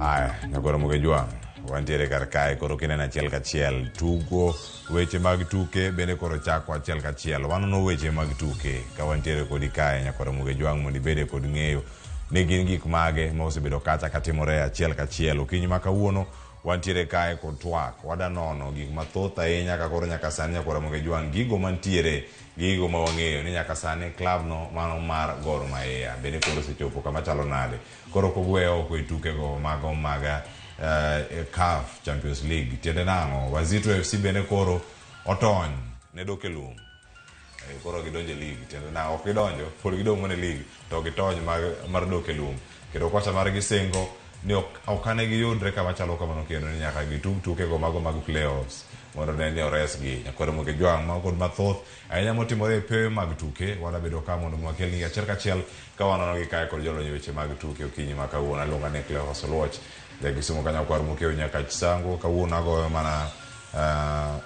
Aya, nyakoro muge jwang. Wantiere kar kae koro kinena achiel kachiel. Tugo weche mag tuke bende koro chako achiel kachiel. Wanono weche mag tuke ka wantiere kodi kae nyakoro muge jwang mondo ibede kod ng'eyo ni gin gik mage ma osebedo kacha katimore achiel kachiel. Okinyi ma kawuono wantiere kae kod twak. Wada nono gik mathoth ahinya ka koro nyaka sani nyakoro muge jwang. Gigo mantiere gigo ma wang'eyo ni nyaka sani club no mano mar Gor Mahia bende koro sechopo kama chalo nade. Koro kogweyo oko e tuke go mago maga CAF Champions League tiende nang'o Wazito FC bende koro otony ne dok e lum koro gidonjo e league tiende nang'o ok gidonjo pod gidong' mana e league to gitony mar dok e lum kendo kocha mar gisingo ni ok ane giyudre kama chalo kamano kendo ni nyaka gitug tuke go mago mag playoffs mondo ne ni oresgi nyakoro muge jwang' ma kod mathoth ahinya motimore e pewe mag tuke wada bedo ka mondo mwakelni achiel kachiel ka wanono gi kae kod jolony weche mag tuke okinyi ma kawuono aluonga ni Cleophas Oluoch Kisumu kanyo kwar mukeo nyaka chisango kawuono agoyo mana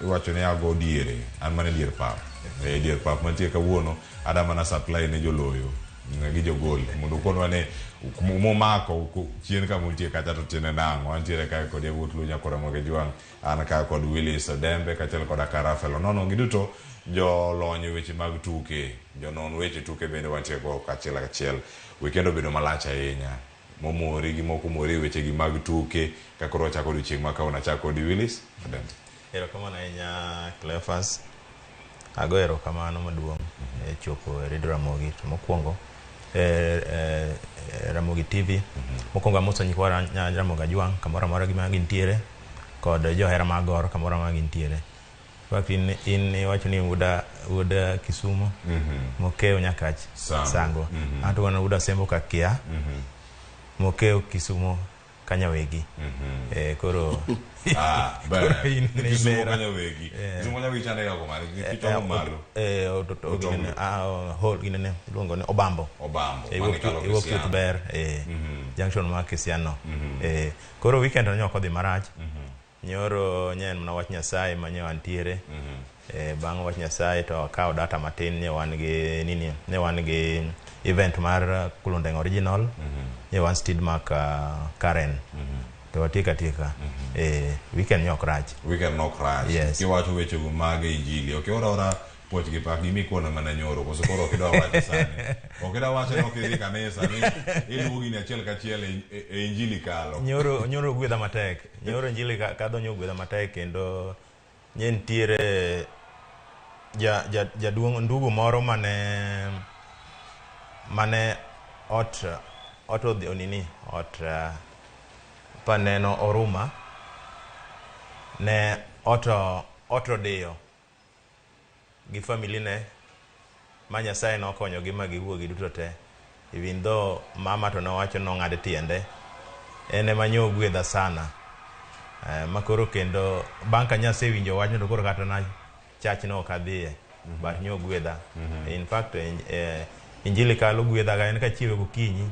iwacho ni ago diere an mana dier pap dier pap mantie kawuono ada mana supply ne joloyo gi jogol mondo konwa ne momako chien ka muntie kata to tiene nang'o antiere kae kod yawuot Lunya kora muge jwang' an ka kod Willis Odembe kachiel kod Karafelo nono giduto jolony weche mag tuke jonon weche tuke bende wantie go kachiel kachiel weekend obedo malach ahinya momori gi moko mori weche gi mag tuke ka koro chako odiochieng' ma kawuono chako di Willis Odembe. Erokamano ahinya Cleophas. Ago erokamano maduong' chopo e Radio Ramogi to mokwongo Ramogi TV mokwongo amoso nyikwa Ramogi jwang' kamoro amora gima gintiere kod johera mag Gor kamoro amora gintiere. In iwacho ni uda Kisumu mokeo nyaka sango anto wana uda sembo ka kia mokeo Kisumu kanyawegi koro Kisumu kanyawegi Kisumu kanyawegi chande yago mari kito malo hol ginene luongo ni Obambo iwuok Youth Ber junction ma Kisiano koro weekend no nyoko dhi marach nyoro nyen mna wach Nyasaye ma nyewan tiere bang' wach Nyasaye to kao data matin ne wan gi event mar Kulundeng Original wan Steedmark Karen to watika weekend nok rach yes kiwacho weche go mag injili ok ora poch gi pak gimi kuona mana nyoro koso koro kidwa wacho sani ok da wacho no kidhi kanisa ni iluongi ni achiel kachiel e injili kalo nyoro gwedha matek nyoro injili kadonyo gwedha matek kendo nyentiere jaduong' ndugu moro mane ot onini paneno oruma ne ot odiyo gi family ne ma Nyasaye nokonyogi ma giwuogi duto te even though mama to nowacho nong'ad tiende ene manyo gwedha sana makoro kendo bang' ka Nyasaye winjo wachno to koro kata na church no kadhiye but nyo gwedha in fact injili kalo gwedha ga en ka chiwe gokinyi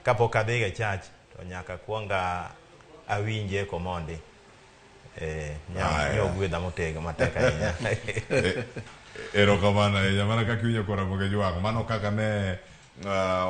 kapok adhi ga church to nyaka kuonga awinje komondi nyo gwedha motega mateka ahinya erokamano ahinya mana kaka iwinjo kora muge jwang' mano kaka ne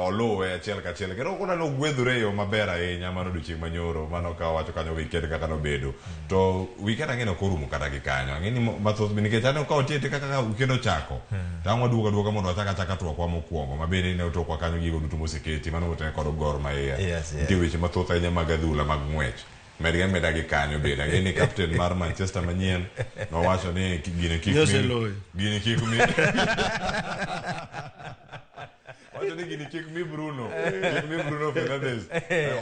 oluwe achiel kachiel kendo kuna nogwedhore yo maber ahinya mano odiochieng' manyoro mano ka wacho kanyo weekend kaka nobedo to weekend ang'eni ok orumo kata gi kanyo ang'eni mathoth nikech aneno ka otiete kaka weekend ochako tang' waduoga mondo wachaka twakwa mokwongo mabende ne otokwa kanyo gigo duto moseketi mano otene kod Gor Mahia nitie weche mathoth ahinya mag adhula mag ng'wech meda gi kanyo bende ang'eni captain mar Manchester manyien nowacho ni gine kik mi wacho ni gini kik mi Bruno Fernandes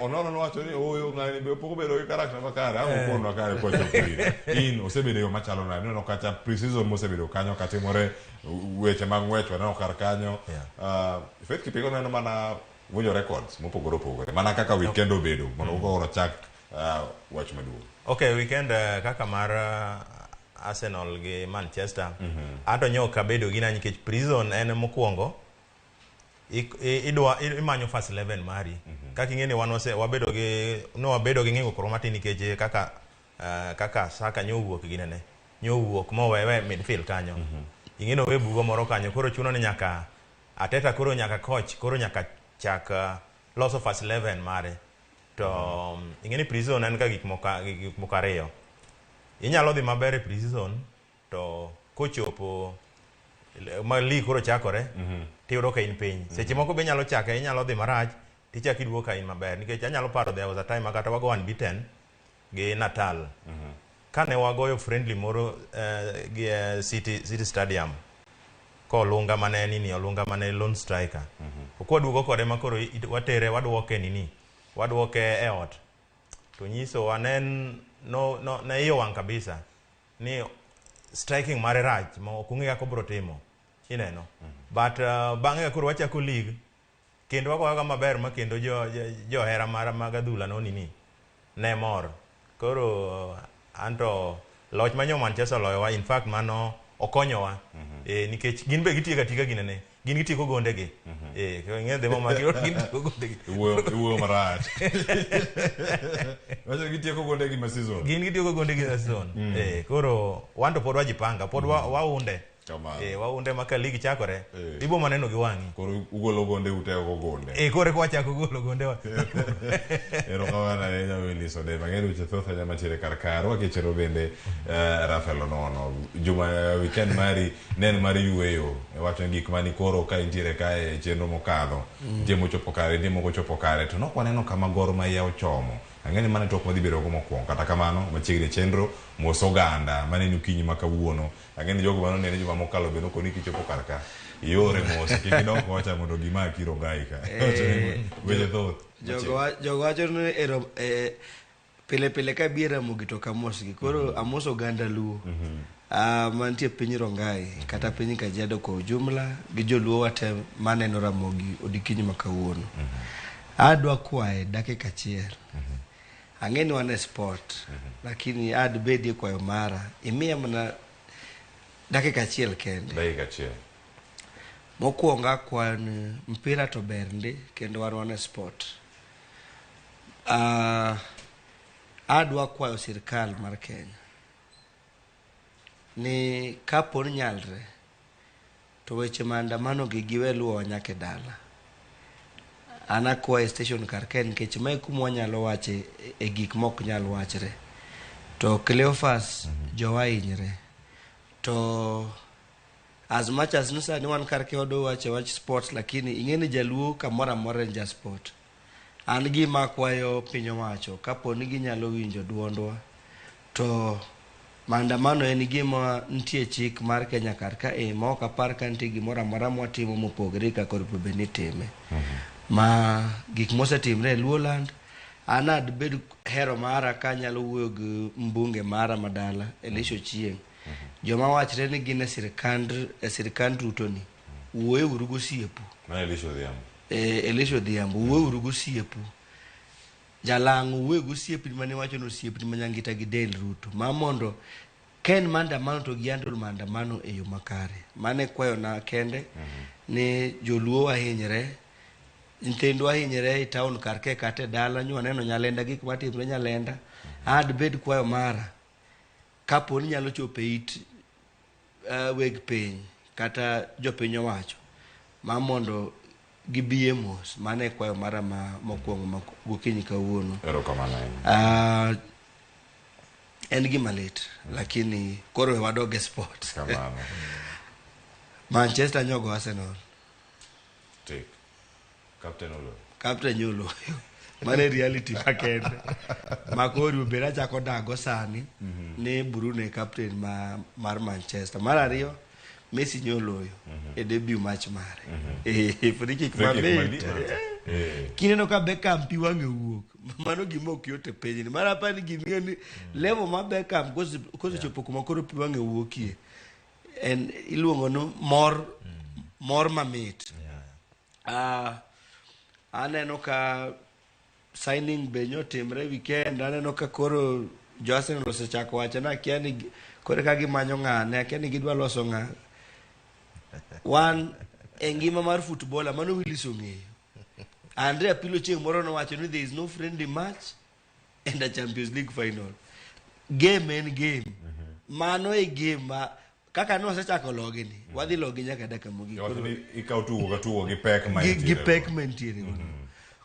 onono wacho ni oyo ng'ani be poko bedo gi karakta makare amokono kare kwacho pire in osebedo yo machalo nade no kata pre-season mosebedo kanyo katimore weche mag ng'wech waneno kar kanyo Faith Kipiko neno mana winjo records mopogore opogore mana kaka weekend obedo mondo oro chak wach maduong'. Okay, weekend kaka mar Arsenal gi Manchester anto nyoka bedo gina nikech prison en mokwongo imanyo first 11 mari kaka ing'eni wabedo gi ng'ingo koro matin nikech kaka Saka nyowuok ginene nyowuok mowewe midfield kanyo ing'eno we bugo moro kanyo koro chuno ni nyaka Ateta koro nyaka coach koro nyaka chak loso first 11 mare to ing'eni pre-season en ka gik moko ariyo. Inyalo dhi maber e pre-season to kochopo ma lig koro chakore tiyudo ka in piny. Seche moko be inyalo chake, inyalo dhi marach tichak iduogo ka in maber, nikech anyalo paro there was a time kata wago unbeaten gi Natal. Kane wagoyo friendly moro gi City Stadium kolunga mane nini olunga mane lone striker. Okwaduogo kode makoro watere waduoke nini waduoke e ot to nyiso wanen ne iyo wang kabisa ni striking mare rach ma okung'e kako bro timo ineno. But bang'e koro wachako league kendo wagoyoga maber ma kendo johera mara mag adhula no nini ne mor. Koro anto loch manyo Manchester loyowa, in fact mano okonyowa nikech gin be gitiyo ga ginene, gin gitiyo gonde gi ng'e demo ma gin gitiyo gonde gi iwo marach wacho gitiyo gonde gi ma season, gin gitiyo gonde gi season. Koro wanto pod wajipanga pod waunde waunde maka ligi chakore ibo maneno gi wang'i, koro ugolo gonde utego gonde kore kwa chako golo gonde wa ero kawana enya wiliso de mang'ero weche thoth anya matire karkar wakechero bende Rafael Nono juma weekend mari nen mari yueyo wacho gik mani koro ka intiere kae chenro mokadho jemo chopo kare ndimo ko chopo kare to nokwaneno kama Gor Mahia ochomo ang'eni mane tok madhi bedo go mokwongo. Kata kamano machiegni chenro mosoganda mane nukinyi makawuono ang'eni jogo mano nene juma mokalo beno koni kichopo karka yore mos kikidok wacha mondo gima kiro gaika weche thoth jogo wacho ni pile ka biera mogito kamos gi koro amos oganda luo mantie piny Rongai kata piny Kajiado kwa ujumla gi joluo wate maneno Ramogi odikinyi makawuono. Adwa kwae dakika achiel. Ang'eni wane sport lakini ad bedie kwayo mara imiya mana dakika achiel kende. dakika achiel Mokwonga kwan mpira to bernde kendo wane sport. Adwa kwayo sirkal mar Kenya ni kapo ni nyalre to weche maandamano gi giwe luwo nyake dala. Ana kwayo station kar Ken nikech mae kuma wanyalo wache e gik mok nyalo wachre to Cleophas jowa hinyre to as much as nusa ni wan kar keodo wache wach sports lakini ing'eni jaluo kamora mora nja sport. An gima kwayo piny owacho kapo ni ginyalo winjo duondwa to maandamano en gima nitie chik mar Kenya kar ka ma ok apar ka nitie gimoro amora mwatimo mopogore ka kod bende time ma gik mosetimre e Luoland. Anad bed hero mara ka nyalo wuoyo gi mbunge mara madala Elisho Chieng joma wachre ni gin e sirkand Ruto ni wuoyo urugo siepu ma Elisho Dhiambo Elisho Dhiambo wuoyo urugo siepu jalang' wuoyo go siepu mane wacho no siepu manyangita gi del Ruto ma mondo ken maandamano to giandol maandamano e yo makare mane kwayo na kende ni joluo ahinyre nyithindwa ahinyre e town kar ke kate dala nyo neno Nyalenda gik matimre Nyalenda. Ad bed kwayo mara kapo ni nyalo chope it weg piny kata jopiny owacho ma mondo gibiye mos mane kwayo mara ma mokwongo gokinyi kawuono. ero kamano en gima lit lakini koro wadoge sport kamano Manchester nyogo Arsenal tik captain yolo mane reality makende makori ubera chako dago sani ni Bruno captain mar Manchester. Mar ariyo Messi nyoloyo e debut match mare free kick mamit kineno ka Beckham pi wange wuok mano gimo kyote pejni mar apani gimeni level ma Beckham kose chopo kuma koro pi wange wuokie en iluongo no mor mamit. Aneno ka signing benyo timre weekend aneno ka koro Arsenal osechako wacho na kiani kore ka gimanyo ng'ane kiani gidwa loso ng'a wan engima mar football mano Willis ong'eyo. Andrea Pirlo chieng' moro no wacho ni there is no friendly match and a Champions League final. Game en game mano e game kaka no osechako logi ni wadhi logi nyaka dakika mogik ikaw tugo gi pek ma gi pek mentiere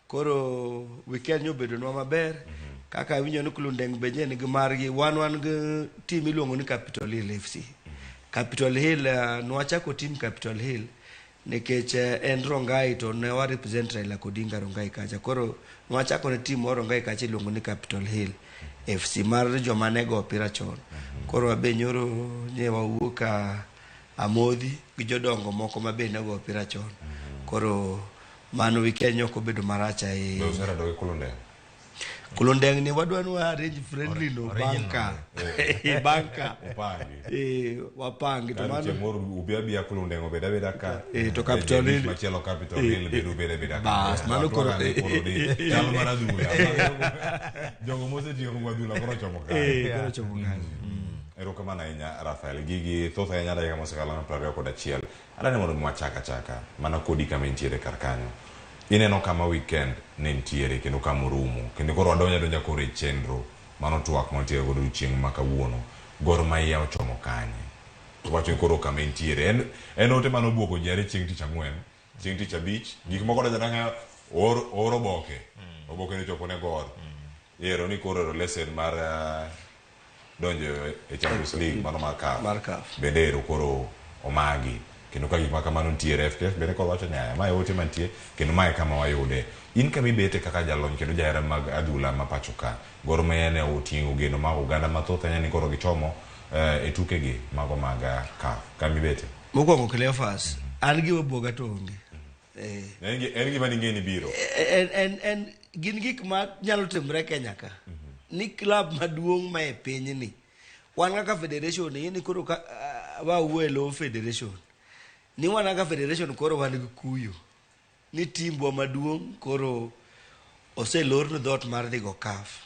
koro weekend nyobedo nwa maber kaka winjo ni Kulundeng benye ni margi wan gi team iluongo ni Capital Hill FC. Capital Hill nwachako team Capital Hill nikech en Rongai to ne wa represent Raila Odinga Rongai kacha, koro nwachako ne team moro Rongai kacha iluongo ni Capital Hill FC mar joma nego opira chon. Koro abe nyoro nyewa wuoka amodhi gi jodongo moko mabe nego opira chon. Koro mano weekend nyoko bedo maracha e Usara doge Kulundeng. Kulundeng ni wadwanu arrange friendly no banka. Banka. Wapangi to mano moro ubia Kulundeng obeda ka. To Capital Hill. Machelo Capital Hill bedo beda. Bas mano koro chalo maradula. Jogo mose tiyo kwadula koro chomo kae. Koro chomo kae. Erokamano ahinya Rafael gigi thoth ahinya dakika mosekalo 21 adane mondo mwachaka mana kodi kama intiere kar kanyo ineno kama weekend ne ntiere kendo kama rumo kendo koro donja koro e chenro mano twak mantiere godo chieng' ma kawuono Gor Mahia ochomo kanye wacho koro kama intiere en ote mano buoko jare chieng' tich ang'wen chieng' tich abich gik moko donja oro oboke ne chopo ne Gor ero ni koro lesson mar donjo e Champions League mano markaf bendero koro omagi kendo ka gik ma kamano ntiere FKF bende koro wacho nyaya mae ote mantie kendo mae kama wayude in kama ibete kaka jalony kendo jahera mag adhula ma pacho ka Gor Mahia ne oting'o geno mag oganda mathoth ahinya ni koro gichomo e tukegi mago mag CAF kama ibete mokwongo Cleophas an gi obuoga to onge en gima ning'eni biro en gin gik ma nyalo timre Kenya ka ni club maduong' ma e piny ni wan kaka federation ni koro wa uelo federation ni wan kaka federation koro wan gi kuyo ni timbwa maduong' koro oselor no dot mar dhigo CAF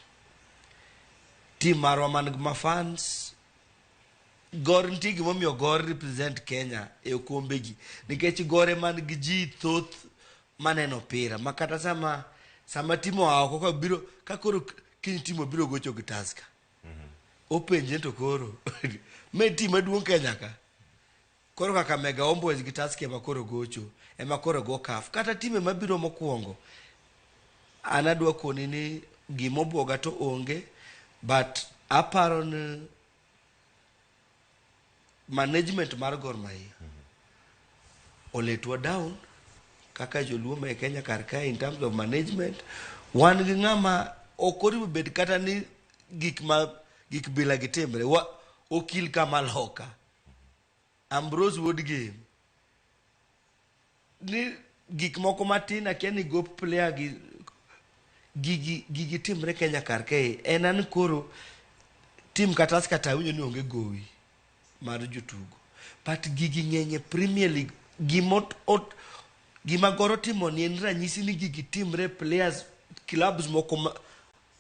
team marwa man gi fans Gor nitie gimomiyo Gor represent Kenya e okombegi nikech Gor man gi ji thoth maneno opira makata sama timo oko ka biro ka koro kiny timo biro gocho gi Tusker openje to koro me team maduong' Kenya ka koro kaka Mega Homeboyz gi Tusker ema koro gocho ema koro go CAF kata time mabiro mokwongo anadwa koni ni gimobuoga to onge but aparo ni management mar Gor Mahia oletwa down kaka joluo ma Kenya kar ka in terms of management wan gi ng'ama okoribo bet kata ni gik bila gitimre okil kama loka Ambrose Woodgame ni gik moko matin akia ni go player gigi timre Kenya kar kae enan koro team katas kata winjo ni onge gowi mar jotugo but gigi ng'enye Premier League gima Goro timo ni en ranyisi ni gigi timre players clubs moko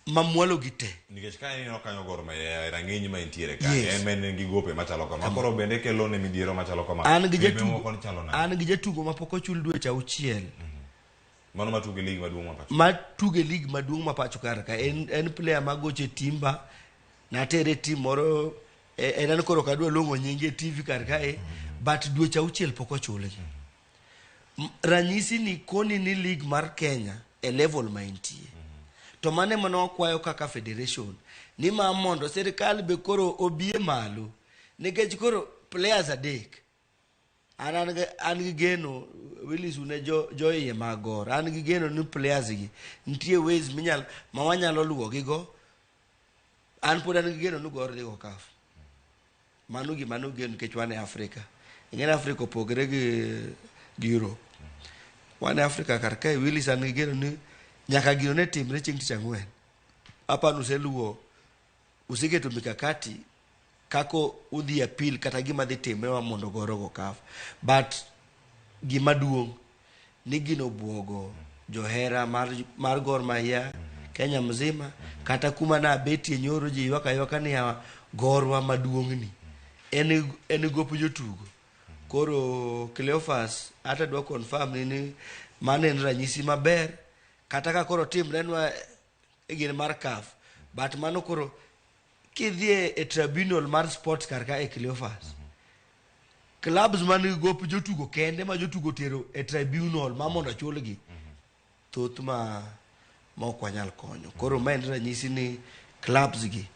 mamwalo gite nikech ka ineno kanyo Gor Mahia rang'iny ma intiere ka en men gi gope machalo kama koro bende kelo ne midhiero machalo kama an gi jatugo mapok ochul dweche 6 mano matuge league maduong' ma pacho kar ka en player magoche timba na tere team moro en koro kadwa luongo nyinge TV kar kae but dweche 6 pok ochule ranyisi ni koni ni league mar Kenya e level ma intie to mane mano kwayo kaka federation ni ma mondo serikal be koro obie malo nikech koro players adek an gi geno Willis une jo iye magor an gi geno ni players gi nitie ways ma wanyalo luwo gigo an pod an gi geno ni Gor dhigo CAF mano geno nikech wan e Afrika ing'en Afrika opogre gi Europe wan e Afrika kar kae Willis an gi geno ni nyaka gino ne timre chieng' tich ang'wen hapa nuseluwo useketo mikakati kako udhi appeal kata gima dhi timre mondo Gor go CAF but gima duong' ni gino buogo johera mar Gor Mahia Kenya mzima kata kuma na beti nyoro ji ywaka ni Gorwa maduong'ni en gopo jotugo koro Cleophas ata dwa confirm ni mane en ranyisi maber kata ka koro timre nwa e gine mar CAF but mano koro kidhie e tribunal mar sports kar ka e Cleophas clubs man gopo jotugo kende ma jotugo tero e tribunal ma mondo chulgi thoth ma ok wanyal konyo. Koro ma en ranyisi ni clubs gi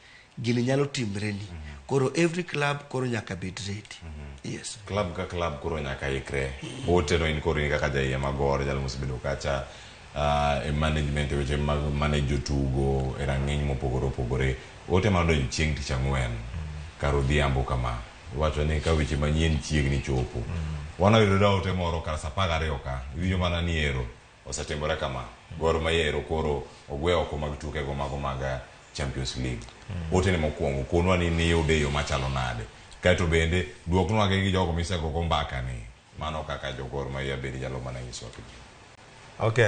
gini nyalo timre ni. Koro every club koro nyaka bed ready. Yes. Club ka club koro nyaka ikre. Ote no in koro ni kaka jaiye magor jalo musebedo kacha e management weche mag manage jotugo e rang'iny mopogore opogore. Ote manodonjo chieng' tich ang'wen kar odhiambo kama. Wacho ni ka weche manyien chiegni chopo. Wanayudo da ote moro kar sa 12 ka. Iwinjo mana ni ero osetimore kama. Gor Mahia koro ogwe oko mag tuke go mago mag Champions League. Ote ne mokwongo konwa ni yude yo machalo nade. Kaito bende duoknwa gi jogo misego go mbaka ni. Mano kaka jo Gor Mahia bedi jalo mana nyiso ki. Okay,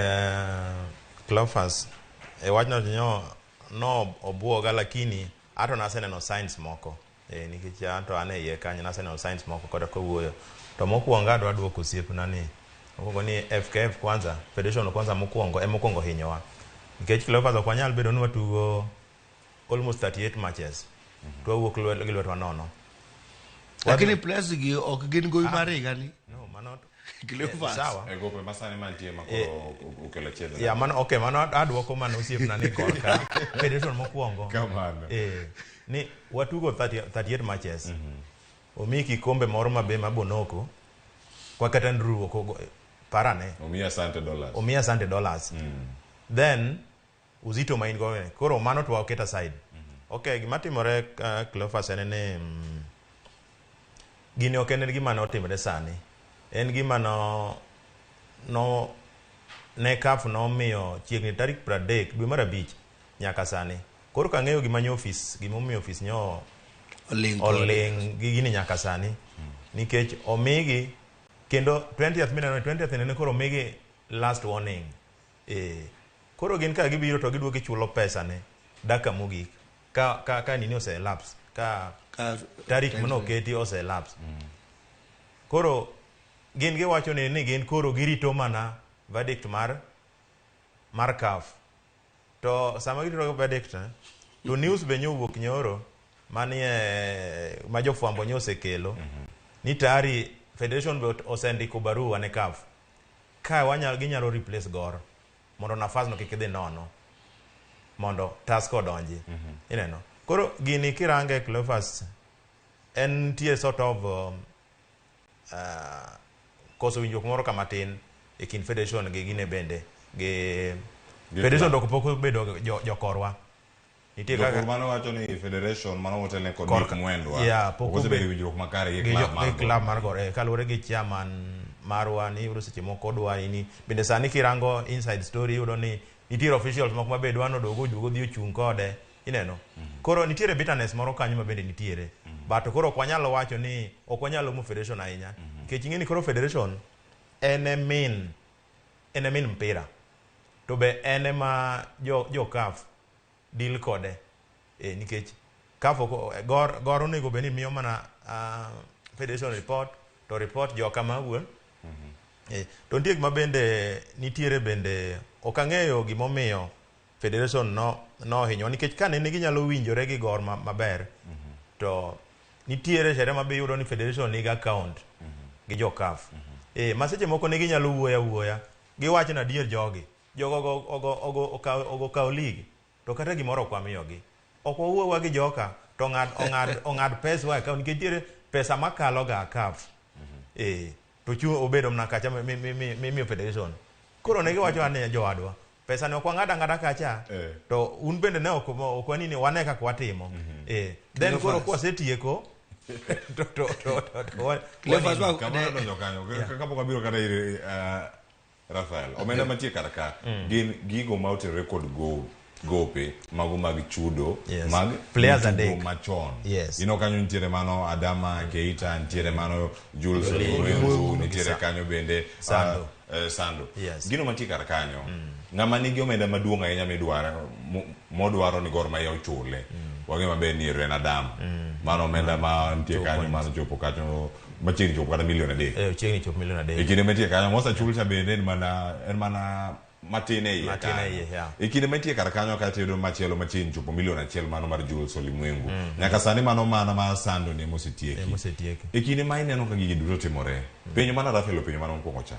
Cleophas, wachno no obuoga lakini ato naseneno signs moko. Nikech ato ane iye kanyo naseneno signs moko koda kowuoyo. To mokwongo adwa duoko osiepna ni mokwongo ni FKF kwanza, Federation kwanza mokwongo hinyowa. Nikech Cleophas ok wanyal bedo ni watugo almost 38 matches. Twawuok gi lwetwa nono. Lakini players gi ok gin gowi mar higa ni. No, mano Cleophas. Sawa. E gope masane mantie makoro ukelo chiedho. Ya mano okay, mano adwoko mano osiepna ni korka Federation mokwongo. Kamano. Ni watugo 38 matches. Omi kikombe moro mabe mabonoko kwa kata ndruo parane. Omiya $100. Omiya $100. Then uzito main go koro mano to waketa side. Okay, gima timore Cleophas en ni gini ok en gima notimre sani. En gima no ne CAF no miyo chiegni tarik 30 dwe mar 5 nyaka sani. Koro ka ng'eyo gima office, gima omiyo office nyo oling gini nyaka sani. Nikech omigi kendo 20th ne koro omigi last warning. Koro gin ka gibiro to giduogo chulo pesa ne daka mogik ka nini ose lapse ka tarik mano keti ose lapse. Koro gin giwacho ni gin koro girito mana verdict mar CAF. To sama girito verdict to news be nyowuok nyoro ma jofwambo nyosekelo ni tayari Federation be osendiko barua ne CAF ka ginyalo replace Gor mondo nafas no kik dhi nono mondo task odonji. Ineno. Koro gini kirange Cleophas en tie sort of koso winjruok moro kamatin e kind Federation gi gine bende gi Federation dok pok bedo jokorwa. Nitie kaka mano wacho ni Federation mano hotel kod Nick Mwendwa. Ya, pok bedo winjruok makare gi club mar Gor. Kalure gi chairman marwa ni yudo seche moko dwa ni bende sani kirango inside story yudo ni nitiere officials moko ma bedo wano dogo dhi ochung kode. Ineno. Koro nitiere bitterness moro kanyo ma bende nitiere. But koro ok wanyalo wacho ni ok wanyalo mu Federation ahinya. Nikech ing'eni koro Federation ene min mpira. To be ene ma jo CAF deal kode. Nikech CAF Gor onego beni miyo mana Federation report to report jo kama wuon. To nitie gima bende nitiere bende ok ang'eyo gimomiyo Federation no hinyo nikech ka ne ginyalo winjore gi Gor maber to nitiere sheria mabe yudo ni Federation nigi account gi jo CAF. Ma seche moko ne ginyalo wuoya giwacho na adier jogo ogo kaw league to kata gimoro kwa miyogi ok owuowa gi joka to ong'ad pesa wa account nikech nitiere pesa makalo ga CAF. To chuo obedo mna kacha miyo Federation. Koro ne giwacho ane jowadwa pesa ne ok wang'ada kacha to un bende ne ok wanini wane kaka watimo. Then koro kwasetieko Cleophas kamano donjo kanyo kapok abiro kata ire Rafael omenda mantie kar ka gin gigo ma otenore kod gope mago mag chudo mag players adek machon. Yes. Ino kanyo nitiere mano Adama Keita, nitiere mano Jules Olwenzu, nitiere kanyo bende Sando. Yes. Gino mantie kar kanyo ng'ama nigi omenda maduong' ahinya modwaro ni Gor Mahia ochule. Wang'e maber ni Ren Adam. Mano omenda ma nitie kanyo mano chopo kanyo machiegni chopo kata milion 3. Chiegni chopo milion 3. Kinde mantie kanyo mosachulcha bende en mana matine iye kanyo. Kinde mantie kar kanyo kata yudo machielo machiegni chopo milion 1 mano mar Jules Olimwengu. Nyaka sani mano mana ma Sando ne mosetieki. Kinde ma ineno ka gigi duto timore. Penjo mana Rafael penjo mana mokwongo cha.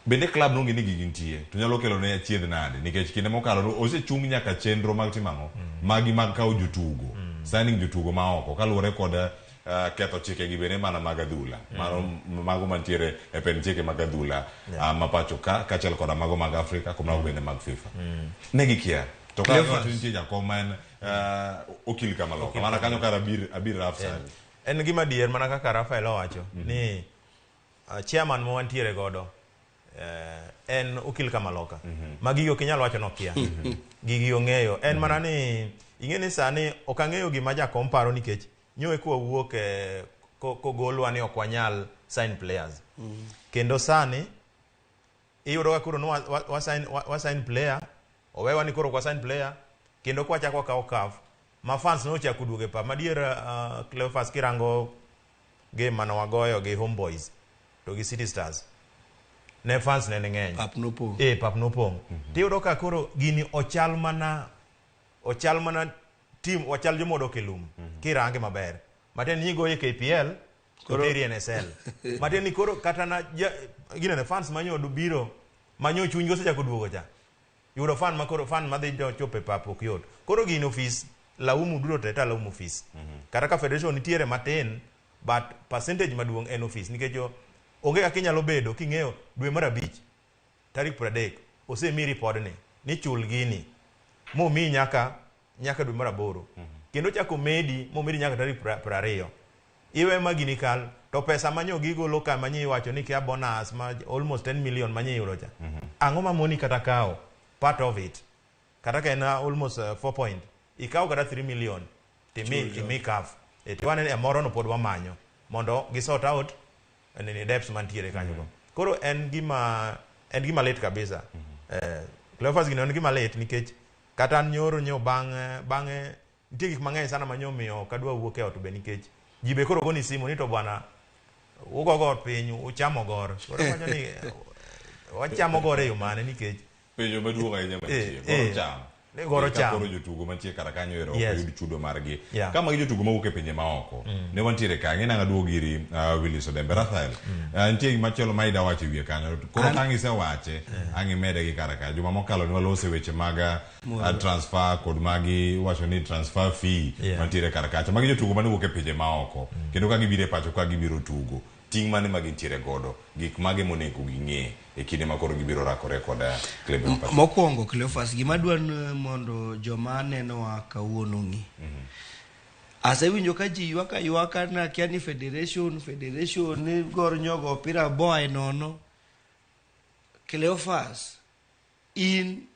bende club nonge ni gigintie to nyalo kelo ne achiedh nade nikech kinde mokalo osechung nyaka chenro mag timango magi mag kawo jotugo signing jotugo ma oko kaluwore kod ketho chike gi bende mana mag adhula mago mantiere e pen chike mag adhula ma pacho kaachiel koda mago mag Afrika kod mago bende mag FIFA ne gikia to ka wacho nitie jakom man okil Kamaloka mana kanyo kar abir Rafsal en gima dier mana kaka Rafael owacho ni chairman mo wantiere godo en okil Kamaloka magi yo kinyalo wacho nokia gigi ong'eyo en mana ni ing'eni sani ok ang'eyo gima jakom paro nikech nyoe kuwa wuok kogolwa ni ok wanyal sign players kendo sani iyudo ka koro wa sign player owewa ni koro kwa sign player kendo kwa chako kawo kaf ma fans no chako duoge pa madier Cleophas kirango game mano wagoyo gi Homeboys to gi City Stars ne fans ne ng'eny pap no pong tiyudo ka koro gini ochal mana team ochal jomodo kelum kirange maber maten ni goye KPL koro eri NSL maten ni koro kata na gine ne fans manyo biro manyo chuny go secha koduogo cha yudo fan makoro fan madhi chope papo kyot koro gini office laumu duro teta laumu office kata ka federation nitiere matin but percentage maduong en office nikech onge kaka inyalo bedo king'eyo dwe mar 5 tarik 30 osemi report ni chul gini momi nyaka dwe mar 8 kendo chako medi nyaka tarik 20 iwe magini kal to pesa manyo gigolo ka manyi wacho ni kia bonus ma almost 10 million manyi yudo cha ang'o ma moni kata kao part of it kata ka na almost 4 point ikao kata 3 million timi kaf etwane moro no pod wamanyo mondo gi sort out ni debts mantiere kanyo koro en gima late kabisa Cleophas gino en gima late nikech kata nyoro nyo bang'e nitie gik mang'eny sana manyomiyo kadwa wuok e ot be nikech jibe koro goni simu ni to bwana ugogo piny uchamo gor koro wacho ni wachamo gore yo mane nikech penjo maduong' ahinya mantie goro cham koro jotugo mantie kara kanyo ero oyud chudo margi kama jotugo mawuok e pinje maoko ne wantiere kanyo nanga duogo giri Willis Odembe Rafael nitie machielo ma ida wacho wiye kanyo koro kangi se wache angi mede gi kara kanyo juma mokalo ne walose weche mag transfer kod magi wacho ni transfer fee mantiere kara kanyo magi jotugo mane wuok e pinje maoko kendo ka gibiro e pacho ka gibiro tugo ting mane magintiere godo gik mage monego ging'e e kinde makoro gibiro rakore kod klebe mokwongo Cleophas gima dwan mondo joma nenowa kawuono ng'i asewinjo ka ji ywaka na kia ni federation ni gor nyogo opira boa e nono Cleophas in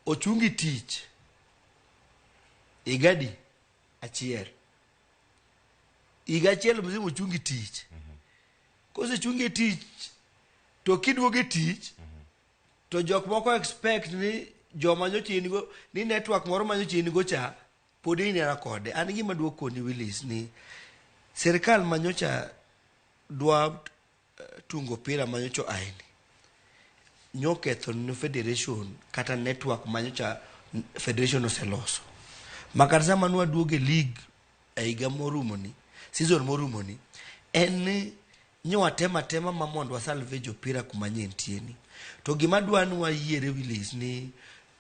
ochungi tich igadi achiel igachiel mzimo chungi tich kose chungi tich to kiduoge tich to jok moko expect ni joma nyochini go ni network moro manyochini go cha podi inera kode an gima duok koni Willis ni serikal manyocha dwa tungo pira manyocho aini nyoketho no federation kata network manyocha federation oseloso makarza manwa duoge league eiga morumoni season morumoni en nyowa tema mamondo wasalve opira kumanye ntieni to gima dwanu wayiere Willis ni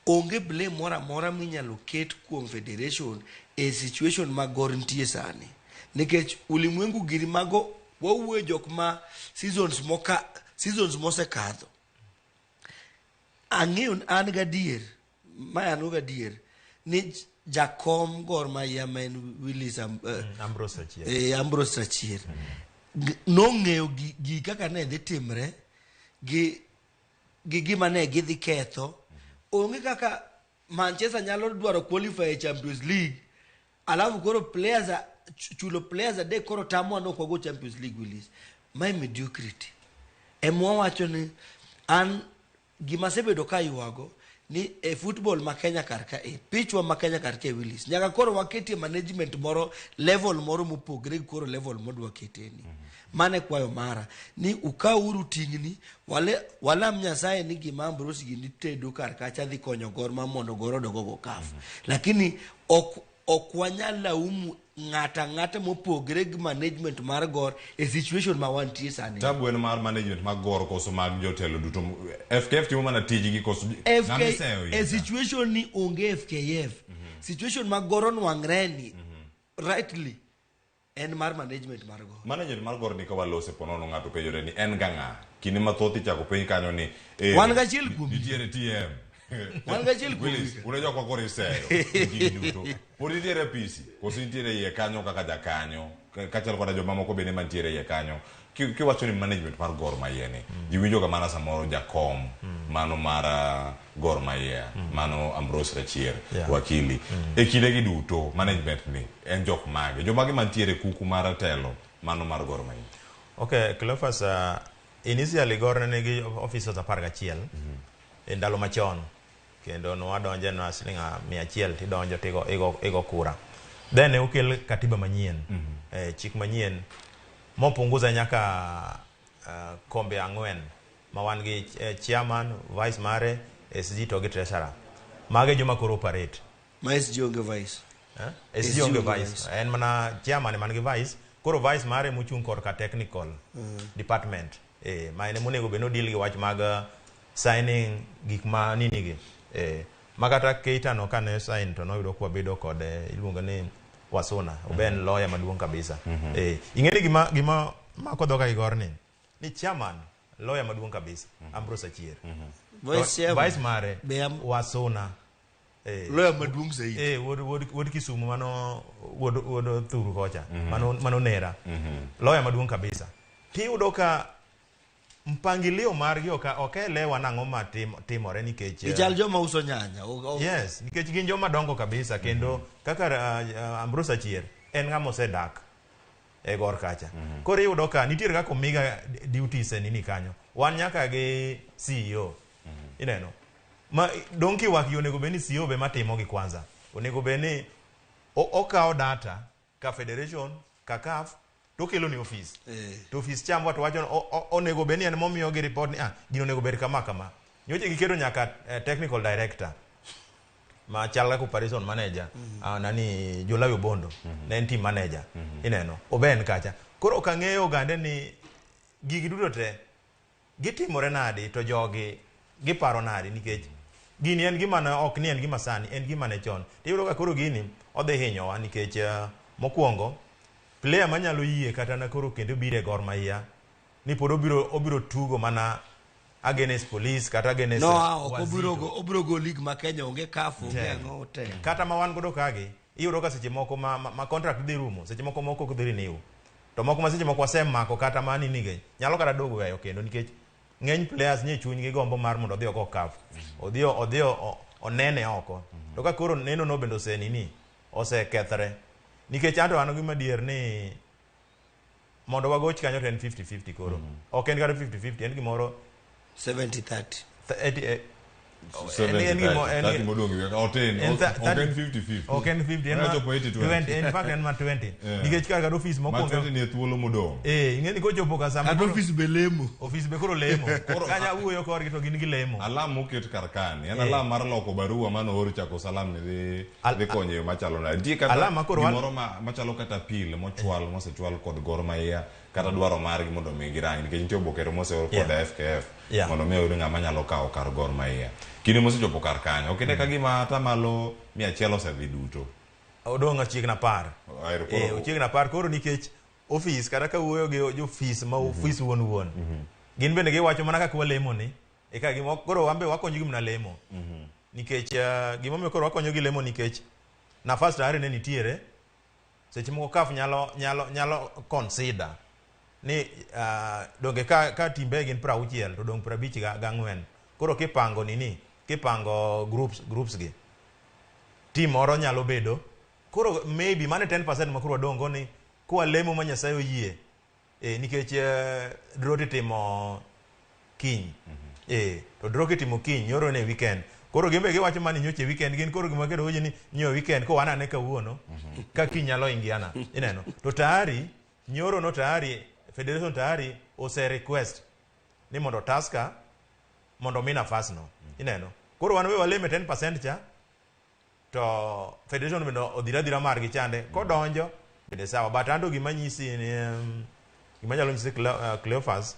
onge blame mora minyalo ket kuom federation e situation magor ntie sani nikech ulimwengu giri mago wawuoyo jok ma seasons mosekadho ang'eyo an gadier ni jakom Gor Mahia men Willis Ambrose Rachier nong'eyo gi kaka ne dhi timre gi gima ne gidhi ketho onge kaka Manchester nyalo dwaro qualify e Champions League alafu koro chulo players ade koro tamo no kwa go Champions League Willis my mediocrity emwa wacho ni an gima sebedo ka yuago ni e football ma Kenya karka e pichwa ma Kenya karka e Willis nyaka koro waketi management moro level moro mopogre koro level modwa keteni mane kwayo mara ni ukauru tingni wala mnyasaye ni gima Ambrose gi nitedo karka cha dhi konyo Gor ma mondo Gor odogo kaf lakini ok okwanyal laumu ng'ata mopogre gi management mar gor e situation ma wantie sani. Tabu en mar management mag gor koso mag jotelo duto. FKF timo mana tijgi koso e situation ni onge FKF. Situation mag gor onwang're ni rightly en mar management mar gor. Management mar gor ni ka walose ponono ng'ato penjore ni en gang'a. Kinde mathoth ichako penj kanyo ni wan gachiel kuom nitiere TM. Wan gachiel kuom una jok makoro iseyo gigi duto. Pod nitiere pisi koso nitiere iye kanyo kaka jakanyo kachal koda joma moko bende mantiere iye kanyo. Kiwacho ni management mar Gor Mahia ni ji winjoga mana samoro jakom mano mar Gor Mahia mano Ambrose Rachier wakili e kindegi duto management ni en jok mage jomage mantiere kuku mar telo mano mar Gor Mahia. Okay, Cleophas, initially Gor ne gi officers 11 e ndalo machon kendo no wadonje na silinga 100 tidonjo tigo kura. Then okel katiba manyien chik manyien mopunguza nyaka kombe 4 ma wan gi chairman, vice mare, SG to gi treasurer. Mage joma koro operate. Ma SG onge vice. SG onge vice. En mana chairman man gi vice. Koro vice mare muchung korka technical department. Ma ene monego beno deal gi wach mag signing gik ma nini gi. Magata Keita no kane sign to noyudo kwa bedo kod iluonga ni Wasona. Oben lawyer maduong kabisa. Ingeni gima makodoka igor ni chairman lawyer maduong kabisa Ambrose Achier. Vice mare Wasona. Lawyer maduong zaidi. Wod Kisumu mano wod Thuru kocha. Mano Nera. Lawyer maduong kabisa. Ti udoka mpangilio margi okelewa nang'o ma timore nikech gichal joma uso nyanya. Yes, nikech gin joma dongo kabisa kendo kaka Ambrose Achier en ng'ama osedak e Gor kacha. Koro iyudo ka nitiere kaka omiga duties nini kanyo. Wan nyaka gi CEO. Ineno. Ma donki wak onego beni CEO be matimo gi kwanza. Onego beni okawo data ka federation ka CAF to kelo ni office. To office cham watu wacho onego beni en momiyo gi report ni gino onego ber kama. Nyoche gikedo nyaka technical director ma chala ko operation manager nani Jolayo Bondo ne team manager ineno oben kacha. Koro kang'eyo gande ni gigi duto te gitimore nadi to jogi giparo nadi nikech gini en gima na ok ni en gima sani en gima ne chon. Tiyudo ka koro gini odhi hinyowa nikech mokwongo player manyalo yie kata na koro kendo bire Gor Mahia ni pod obiro tugo mana against police kata against obiro go league ma Kenya onge kafu onge ngote kata ma wan godo kage iyudo ka seche moko ma contract dhi rumo seche moko dhi renew to moko ma seche moko wasemako kata mani nige nyalo kata dogo weyo kendo nikech ng'eny players nye chuny gi gombo mar mondo odhi oko kafu odhi onene oko to ka koro neno no bendo senini osekethre nikech anto an gima dier ni mondo wagoch kanyo 50-50 koro ok en kata 50-50 en gimoro 70-30 in fact en ma 20 nikech kar kado office mokwongo ni thuolo modong ing'eni kochopo ka sama kado office be lemo office be koro lemo kanya wuoyo korgi to gin gi lemo alam moket kar kani en alam mar loko barua mano or chako salam ni dhi konyo yo machalo na di kata gimoro machalo kata pile mosechwal kod Gor Mahia kata dwaro margi mondo mi girangi nikech nitie obokero moseor kod FKF mondo mi oyud ng'ama nyalo kawo kar Gor Mahia kinde mosechopo kar kanyo okinde ka gima atamalo 100 osedhi duto odong' chiegna par chiegna par koro nikech office kata ka wuoyo gi jo office ma office wuon gin bende giwacho mana kaka walemo ni e ka gimo koro wambe wakonyo gi mna lemo nikech gimomiyo koro wakonyo gi lemo nikech nafas tare ne nitiere seche moko CAF nyalo consider ni donge ka timbe gin 60 to dong 54 koro kipango groups gi team moro nyalo bedo koro maybe mane 10% makuro dongo ni kwa lemo ma Nyasaye oyie nikech drote timo kiny to droke timo kiny nyoro ne weekend koro gimbe giwacho mani nyoche weekend gin koro gima kedo hoje ni nyo weekend ko wana ne kawuono ka kiny nyalo ingiana ineno to tayari nyoro no tayari federation tayari ose request ni mondo Tusker mondo mina nafas no ineno koro wan we waleme 10% cha to federation bende odhira margi chande kodonjo bende sawa, but ando gimanyisi ni gimanyalo nyisi Cleophas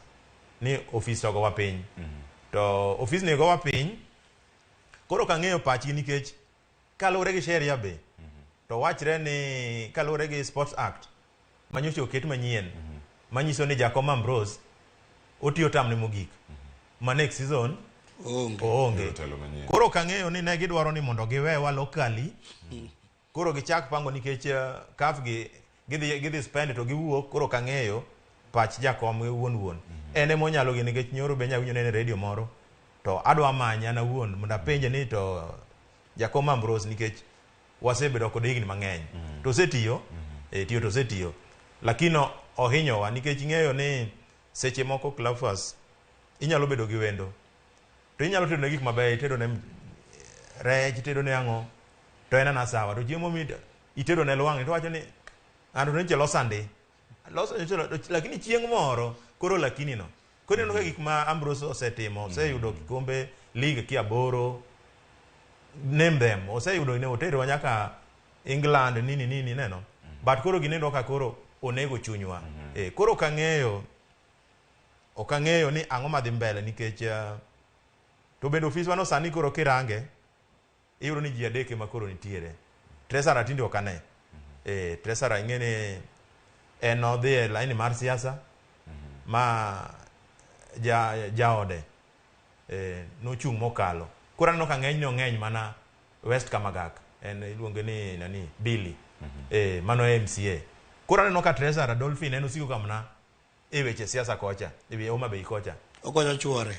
ni ofis to gowa piny to ofis ni gowa piny koro kang'eyo pachgi nikech kaluwore gi sheria be to wachre ni kaluwore gi Sports Act manyocha oket manyien manyiso ni Jakom Ambrose otiyo tamne mogik ma next season oonge. Koro kang'eyo ni ne gidwaro ni mondo giwewa locally koro gichak pango nikech CAF gidhi spend to giwuok. Koro kang'eyo pach Jakom wuon ene monyalo gi nikech nyoro be nyawinjo ne radio moro to adwa manya na wuon mondo apenje ni to Jakom Ambrose nikech wasebedo kod higni mang'eny to setiyo tiyo to setiyo lakini ohinyowa nikech ing'eyo ni seche moko Cleophas inyalo bedo gi wendo to inyalo tedo ne gik mabeyo, itedo ne rech, itedo ne ang'o to en ana sawa, to chiemo mi itedo ne lwang'ni to wacho ni anto ne chelo sande lakini chieng' moro koro lakini no koro neno ka gik ma Ambrose osetimo, oseyudo kikombe league ki8 name them, oseyudo ne otero nyaka England nini neno but koro ginendo ka koro onego chunywa koro okang'eyo ni ang'o madhi mbele nikech to bendo ofis wano sani koro kirange iyudo ni ji adek ma koro nitiere. Tresara tinde okane Tresara ing'eni en odhi e laini mar siasa ma jaode nochung' mokalo koro aneno ka ng'eny ni ong'eny mana West Kamagak en iluonge ni nani Billy mano MCA. Koro aneno ka Tresara Dolphin en osiko kamna e weche siasa kocha e Homa Bay kocha okonyo chuore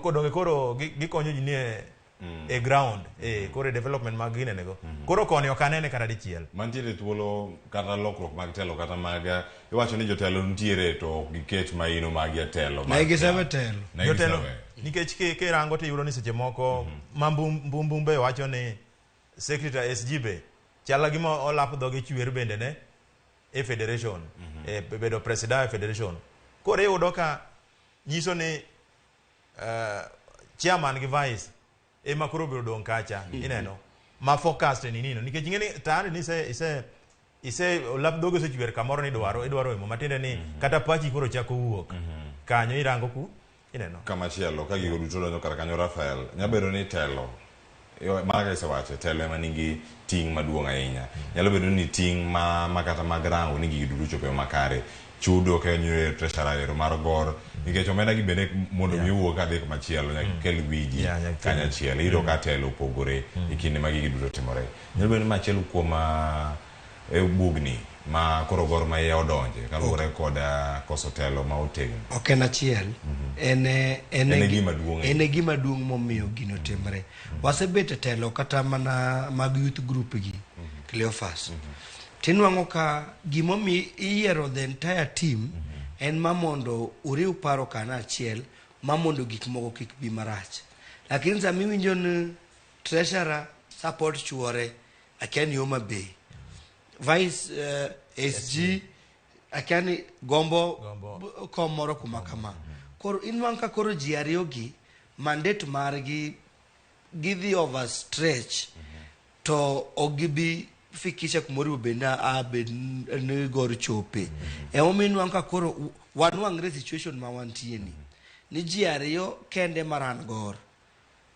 kodonge koro gikonyo ji ni e ground koro development mag ginenego koro koni okanene kata dichiel mantiere thuolo kata lokruok mag telo kata mag iwacho ni jotelo nitiere to giket maino mag telo na gisebe telo jotelo nikech kirango to yudo ni seche moko mbumbumbe wacho ni secretary SG be chala gima olap dhoge chwer bende ne e federation bedo president e federation koro yudo ka nyiso ni chairman gi vice ema koro biro dong kacha ineno ma forecast ni nino nikech ing'eni tayari ni ise lap dogo se chwer kamoro ni idwaro emo matinde ni kata pachi koro chako wuok kanyo irango ku ineno kamachielo ka gigo duto donjo kar kanyo Rafael nyabedo ni telo maga isewacho telo ema nigi ting' maduong' ahinya nyalo bedo ni ting' ma kata mag rango ni gigo duto chopo makare chudo ka nyue treasurer mar gor nikech omenda gi bende mondo miwuok adhi machielo nyaka kel wiji kanya chiel iro ka telo pogore ikinde ma gigi duto timore nyalo bedo ni machielo kuom bugni ma koro gor ma iye odonje kaluwore kod koso telo ma otegno ok en achiel en gima duong' momiyo gino timre wasebet e telo kata mana mag youth group gi Cleophas tinwang'o ka gimomi iyiero the entire team en ma mondo uriw paro kana achiel ma mondo gik moko kik bi marach lakini sami winjo ni treasurer support chuore akiani Homa Bay vice SG akiani gombo komoro kuma kama koro inwang' ka koro ji ariyo gi mandate margi gidhi overstretch to ogibi fikisha kumori bed ni gor chope emomiyo ka koro wanwang're situation ma wantie ni ji ariyo kende maran gor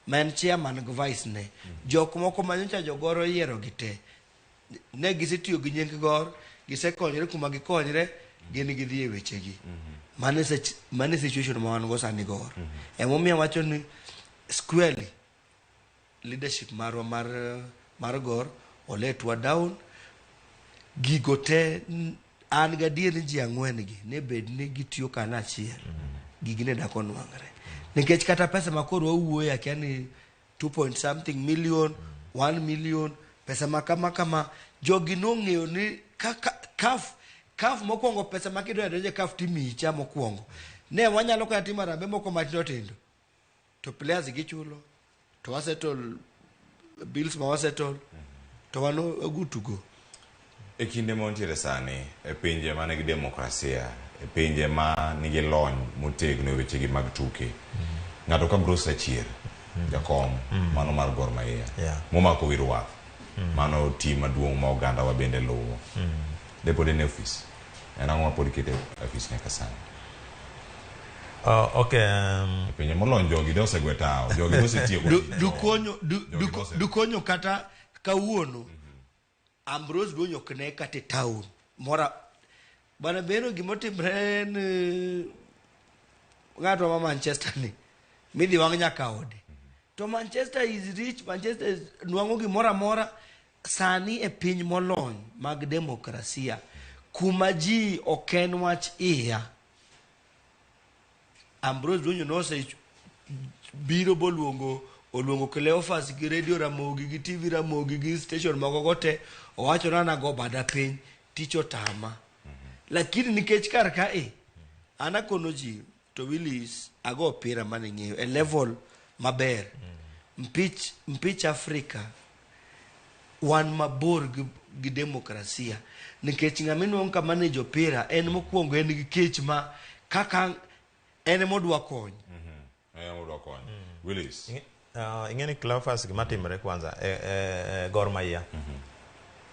men chairman go vice ne jok moko manyocha jogoro yiero gite ne gisetiyo gi nying gor gisekonyre kuma gikonyre gin gidhi e wechegi mane situation ma wan go sani gor emomiyo wacho ni squarely leadership mar gor oletwa down gigo te an gadier ni ji ang'wen gi ne bed ni gitiyo kana achiel gigi ne dako nwang're nikech kata pesa ma koro wawuoyo akiani 2 million 1 million pesa ma kama jogi nong'eyo ni CAF mokwongo pesa ma kidwa donje CAF timi cha mokwongo ne wanyalo kaya timo rambe moko matindo tindo to players gichulo to wasettle bills ma wasettle to wano good to go e kinde montiere sani e pinje ma nigi demokrasia e pinje ma nigi lony motegno e weche gi mag tuke ng'ato ka Bruce Achier jakom mano mar Gor Mahia momako wir wath mano tim maduong' ma oganda wa bende luwo. Depod en office en ang'o pod kete office nyaka sani. Pinje molony jogi dose gwetao jogi dose tieko dukonyo kata kawuono Ambrose donyo kne kata town mora bana beno gimotimre ng'ato ma Manchester ni midhi wang' nyaka ode to Manchester is rich. Manchester is nwang'o gimora mora sani e piny molony mag demokrasia kuma ji oken wach iya. Ambrose donyo nose biro oluongo Cleophas gi radio Ramogi gi TV Ramogi gi station moko gote owacho na go bada piny tich otama. Lakini nikech kar ka anakono ji to Willis ago opira mane ng'eyo e level maber. Mpich Afrika wan mabor gi demokrasia nikech ng'aminwong' ka manejo opira en mokwongo en gi kech ma kaka en modwa kony. Willis ing'eni Cleophas gima timre kwanza Gor Mahia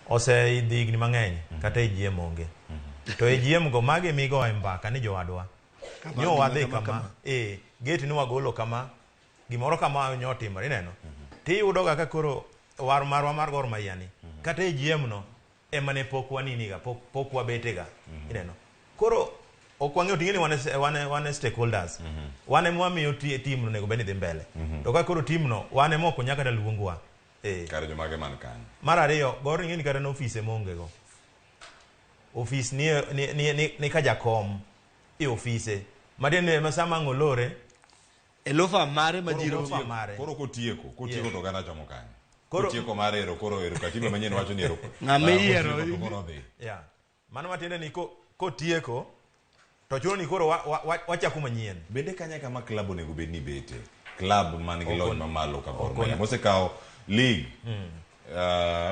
ose idhi higni mang'eny kata EGM onge to EGM go mage migo e mbaka ni jowadwa nyo wadhi kama gate ni wagolo kama gimoro kama nyo timre ineno tiyudo ga ka koro war marwa mar Gor Mahia ni kata EGM no emane pok waniniga pok wabetega ineno koro okwang'eyo ting'eni wane stakeholders wane mwamiyo team no nego beni dhi mbele to ka koro team no wane moko nyaka da luongwa kare jomage man kanyo. Mar ariyo Gor ing'eni kata no office monge go office ni ka jakom office madene masama ng'olore elofa mare majiro koro kotieko to gana chomo kanyo kotieko mar ero koro katiba manyien wacho ni ero ng'amiero mano matiende ni kotieko to chuno ni koro wachako manyien. Bende kanya kama club onego bed ni bete club man gi lony mamalo ka Gor Mahia mosekao league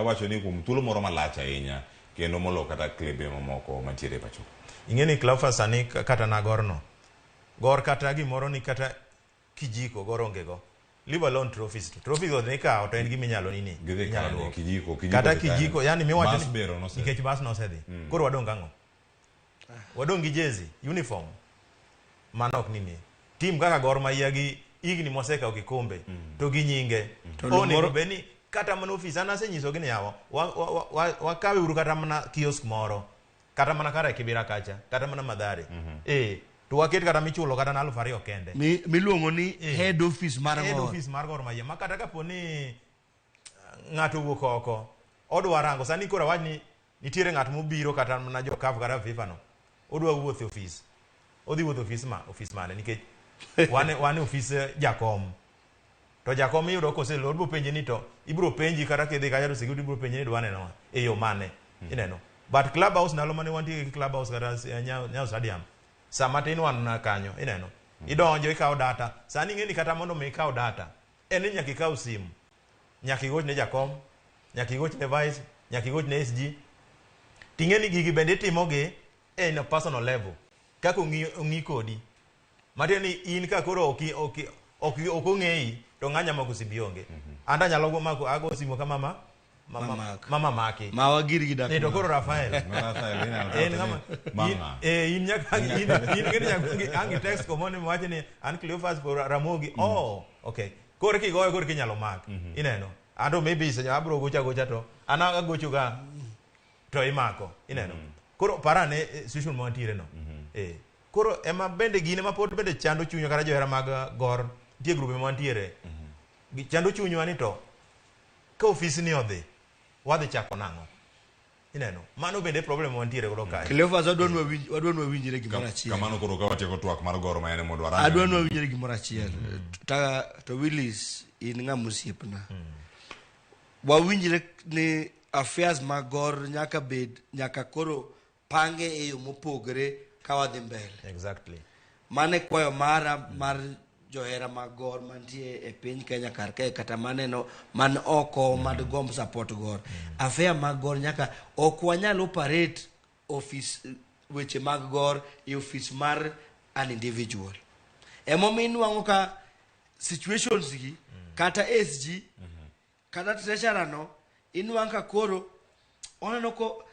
wacho ni kuom thuolo moro malach ahinya kendo molo kata klebe mamoko mantiere pacho. Ing'eni Cleophas sani kata na Gor kata gimoro ni kata kijiko Gor ongego leave alone trophies go ne ka to en gimi nyalo nini nyalo kijiko kata kijiko yani miwacho nikech bas no sedhi koro wadong ang'o wadong gi jezi uniform manok nini team kaka Gor Mahia gi igni moseka kikombe to gi nyinge onego beni kata mana office anasenyiso gi yawo wakawe uru kata mana kiosk moro kata mana kara Kibira kacha kata mana Madhare to waket kata michulo kata na 2,000 kende miluongo ni head office mar Gor Mahia ma kata kaponi ng'ato wuok oko odwa rango sani koro wachni nitiere ng'at mobiro kata mana jo CAF kata FIFA no odwa wuotho office odhi wuotho office mane nikech wane office jakom to jakom iyudo koselo odbo penji ni to ibro penji kata kidhi kaya to security ibro penji ni dwane no e yo mane ineno but club house nalo mane wantie club house kata Nyayo Stadium sama tin wan na kanyo ineno idonjo ikaw data sani ng'eni kata mondo me ikaw data en nyaka ikaw simu nyaka igoch ne jakom nyaka igoch ne vice nyaka igoch ne SG ting'eni gigi bende timogi in a personal level kako ng'i kodi matieni in ka koro ok ong'eyi to ng'anya mako simbi onge anda nyalo go mako ago simo kama mama maki mawa giri gi dak to koro Rafael en ngama in nyaka in ngeni nyaka angi text ko mone wache ni an Cleophas for Ramogi okay koro kigoyo koro kinyalo mak ineno ando maybe se abro gocha to ana gocho ga to imako ineno koro parane situation mo antire no koro ema bende gine ma pod bende chando chunyo kata johera mag Gor tie grube mo antiere chando chunyo ani to ka office ni odhi wadhi chako nang'o ineno mano bende problem mo antiere godo kae Cleophas wadwa winjire gimoro achiel kamano koro ka watieko twak mar Gor Mahia ne mondo warange adwa winjire gimoro achiel to Willis in ng'ama osiepna wawinjire ni affairs mag Gor nyaka koro pange e yo mopogre ka wadhi mbele exactly mane kwayo mar johera mag Gor mantie e piny Kenya kar kae kata maneno man oko mad gomb support Gor affair mag Gor nyaka ok wanyal operate office weche mag Gor e office mar an individual emomiyo nwang'o ka situations gi kata SG kata treasurer no inwang' ka koro oneno ko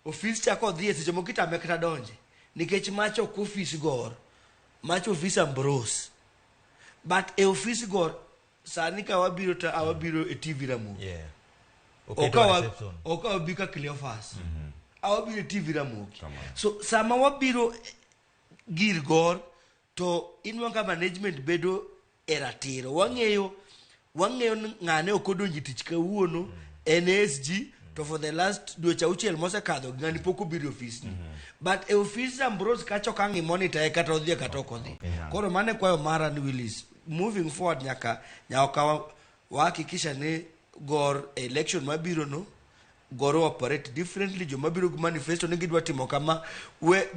ofis chako dhi e seche moko itame kata donje nikech mach ok ofis gor, mach ofis Ambrose, but e ofis gor sani ka wabiro to awabiro e TV Ramogi. Yeah. Ok awabi ka Cleophas. Awabiro e TV Ramogi. So sama wabiro gir gor to inwang' ka management bedo e ratiro. Wang'eyo ng'ane ok odonji tich kawuono NSG to for the last dweche auchiel mosekadho ng'ani pok obiro ofis ni. But e ofis Ambrose kacho ka ng'i monitor kata odhi kata ok odhi. Koro mane kwayo mara ni Willis moving forward nyaka wahakikisha ni gor election mabiro no goro operate differently. Jo mabiro gi manifesto ni gidwa timo kama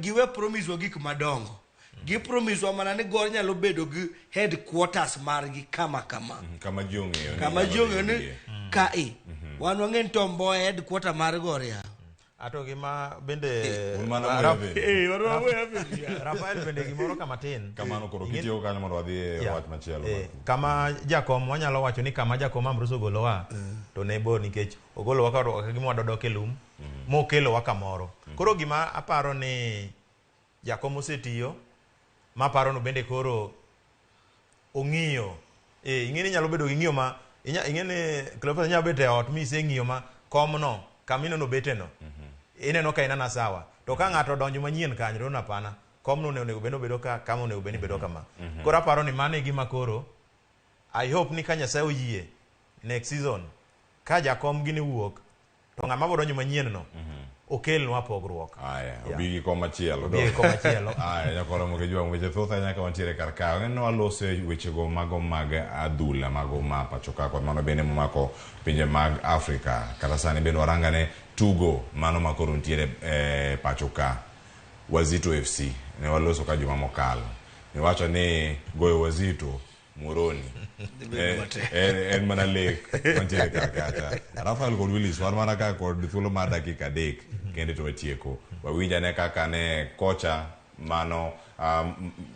giwe promise wa gik madongo. Gi promise wa mana ni gor nyalo bedo gi headquarters margi kama jong'eyo ni kae wan wang'en tombo headquarter mar gor ya ato gima bende Rafael bende gimoro kama tin kamano koro kitiyo kanyo mondo wadhi e wach machielo kama jakom wanyalo wacho ni kama jakom Ambrose ogolowa to ne bor nikech ogolowa ka gima wadodok e lum mokelowa kamoro. Koro gima aparo ni jakom osetiyo maparo no bende koro ong'iyo ing'eni nyalo bedo gi ng'iyo ma ing'eni Cleophas nyalo bedo e ot miseng'iyo ma komno kamino no beteno ineno ka inana sawa to ka ng'ato donjo manyien kanyo to napana komno ne onego bedo ka kama onego bedo kama. Koro aparo ni mane gima koro I hope ni ka Nyasaye oyie next season ka jakom gini wuok to ng'ama bo donjo manyien no okelnwa pogruok. Obigi komachielo. Nyakoro Mogi jwa weche thoth nyaka wantiere kar kae. Ne walose wechego mago mag adhula mago ma pacho ka kod mano bende momako pinje mag Afrika. Kata sani bende warangane tugo mano makoro ntiere pacho ka. Wazito FC ne waloso ka juma mokalo. Ne wacho ni goyo Wazito Moroni en mana lek mantiere kar kacha. Rafael kod Willis war mana ka kod thuolo mar dakika 3 kende to watieko. Wawinja ne kaka ne kocha mano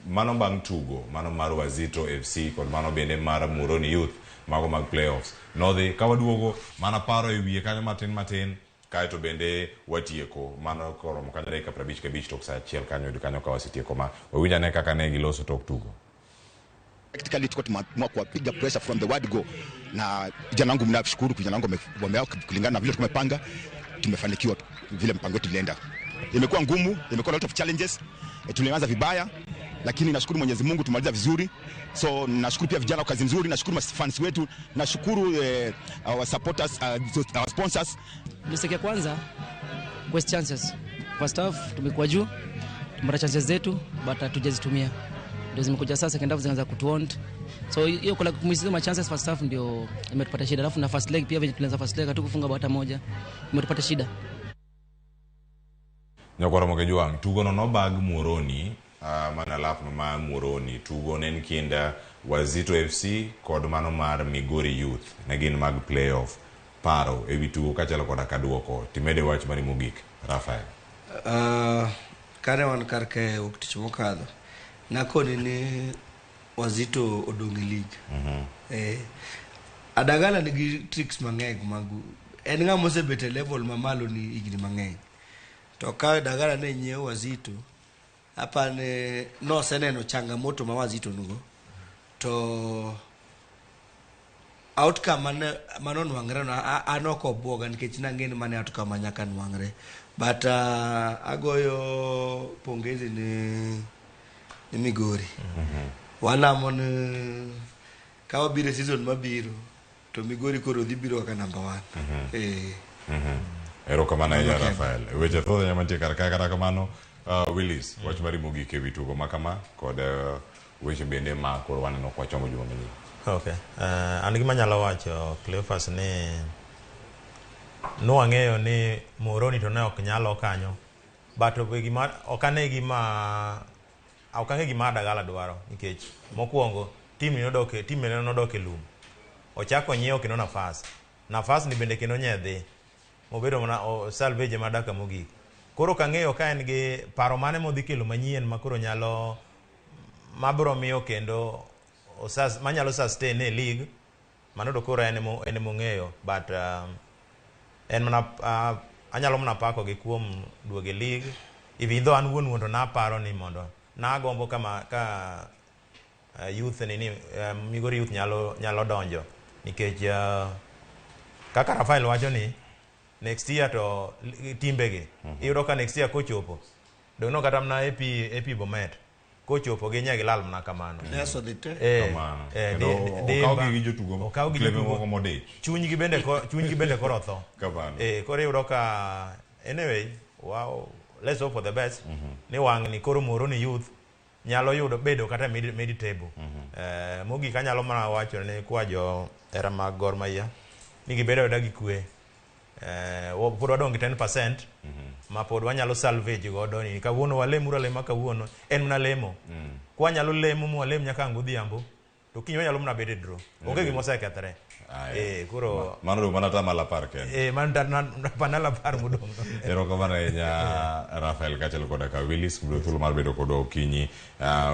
bang' tugo mano mar Wazito FC kod mano bende mar Moroni Youth mago mag playoffs nodhi ka waduogo mana paro e wiye kanyo matin kae to bende watieko mano koro mokanya dakika 55 tok saa achiel kanyo ka wasetieko ma wawinja ne kaka ne giloso tok tugo. Practically tuko kuwapiga pressure from the word go, na vijana wangu mnashukuru, vijana wangu wamea kulingana na vile tumepanga, tumefanikiwa vile mpango wetu ulienda. Imekuwa ngumu, imekuwa a lot of challenges, tulianza vibaya lakini nashukuru Mwenyezi Mungu tumaliza vizuri. So nashukuru pia vijana kwa kazi nzuri, nashukuru fans wetu, nashukuru our supporters, our sponsors. Niseke kwanza waste chances. First half tumekuwa juu, tumepata chances zetu but hatujazitumia. Ndio zimekuja sasa, second half zinaanza kutuont. So hiyo kwa kumisiza chances first half ndio imetupata shida. Alafu na first leg pia venye tulianza first leg hatukufunga bao hata moja. Imetupata shida. Nyakoro Mogi jwa tugo no bag Moroni mana lap no ma Moroni tugo nen kinda Wazito FC kod mano mar Migori Youth na gin mag playoff paro ewi tugo kachalo koda kaduoko timede wach mari mogik Rafael. Kare wan karke uktich mokadho nakoni ni Wazito odongi league. Adagala nigi tricks mang'eny magu en ng'a mosebet e level mamalo ni igni mang'eny to ka Dagala ne nyiewo Wazito hapa ne no seneno changamoto ma Wazito nugo to outcome mano nwangre na anoko bwoga nikech nangeni mane outcome nyaka nwangre but agoyo pongezi ni Migori. Walamo ni kawa bire season mabiro to Migori koro dhi biro kaka number 1. Ero kamana ya Rafael. Weche thoth nyamantie kar kae kata kamano Willis wach mari mogik ewi tugo makama kod weche bende ma koro waneno kwa chomo juma manyien. Okay. An gima nyalo wacho Cleophas ni wang'eyo ni Moroni to ne ok nyalo kanyo but gima okane gima Dagala dwaro nikech mokuongo tim ne nodoke lum ochako nyiewo kendo nafas ni bende kendo nyedhi mobedo mana salvage madaka mogik. Koro kang'eyo ka en gi paro mane modhi kelo manyien makoro nyalo mabro miyo kendo manyalo sustain e league mano do koro en mong'eyo but en mana anyalo mana pako gi kuom duoge league even though an wuon to naparo ni mondo nagombo kama ka youth ni Migori youth nyalo donjo nikech kaka Rafael wacho ni next year to timbegi iyudo ka next year kochopo dono kata mna epi Bomet kochopo gi nyagi lal mna kamano neso dite okawgi jotugo klebe moko modich chunygi bende koro tho koro iyudo ka anyway wow let's hope for the best ni wang ni koro moro ni youth nyalo yudo bedo kata mid table mogik anyalo mana wacho ni kwa jo era mag Gor Mahia ni gibedo da gi kwe pod wadong 10% ma pod wanyalo salvage godo ni kawuono walemo lema kawuono en mna lemo kwa nyalo lemo mu walem nyaka ngudhiambo to kinyo nyalo mna bede draw onge gimo sekethre kuro mano mana tama la parken man panala par mudong ero kamana nya Rafael kachel koda ka Willis mdo mar bedo kodo kinyi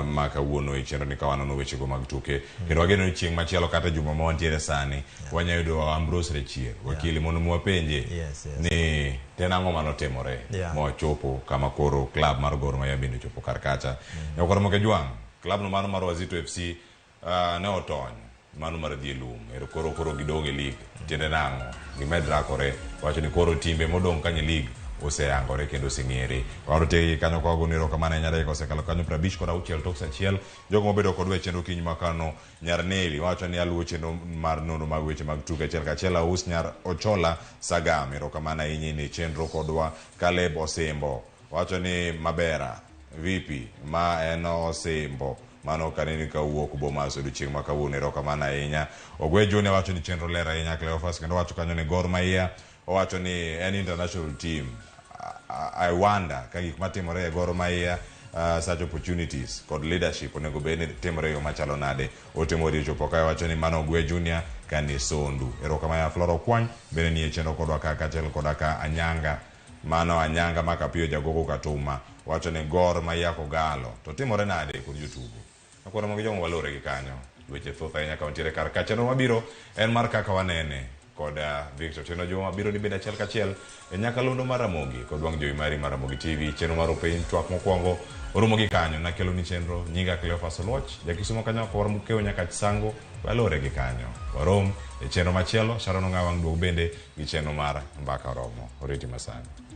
ma kawuono e chenro ni kawana no weche go mag tuke kendo wageno ni chieng machielo kata juma ma wantiere sani wanyayudo Ambrose Rechier wakili mono mwapenje ni tena ngoma no temore mo chopo kama koro club mar Gor Mahia bende chopo karkacha yakoro moke juang club no mano mar Wazito FC ne otony mano mar dielum ero koro gidonge league tiende nango gimedra kore wacho ni koro timbe modong kanye league oseyangore kendo sing'ere waro te kanyo kwa gonero kama na nyare kosekalo kanyo 50 kod auchiel tok sachiel jogo mobedo kod weche no kiny makano nyar Neli wacho ni aluo chendo mar nono mag weche mag tuke achiel kachiel aus nyar Ochola Sagam ero kama na inyi ni chenro kodwa Caleb Osembo wacho ni Mabera vipi ma eno Osembo mano kanini ka wuok Bomas odiochieng' ma kawuono ero kamano ahinya Ogwe Junior wacho ni chenro ler ahinya Cleophas kendo wacho kanyo ni Gor Mahia wacho ni an international team I wonder ka gik matimore e Gor Mahia such opportunities kod leadership onego bed ni timore yo machalo nade otemori chopo ka wacho ni mano Ogwe Junior kani sondu ero kamano Floro Kwany bende ni chenro kodwa ka chel kodwa ka Anyanga mano Anyanga makapiyo jagogo Katuma wacho ni Gor Mahia kogalo to timore nade kod jotugo akora mogi jomo walore gi kanyo weche thoth ahinya kauntiere kar kacha no mabiro en mar kaka wanene kod Victor Cheno joma biro ni beda achiel kachiel e nyakalondo mar Ramogi kod wang' jowi mari mar Ramogi TV chenro mar Open twak mokwongo oromo gi kanyo nakelo ni chenro nyinga Cleophas Oluoch jakisumo kanyo kor mukeo nyaka Chisango walore gi kanyo warom e chenro machielo Sharon Ngawang' duog bende gi chenro mar Mbaka Oromo oriti masani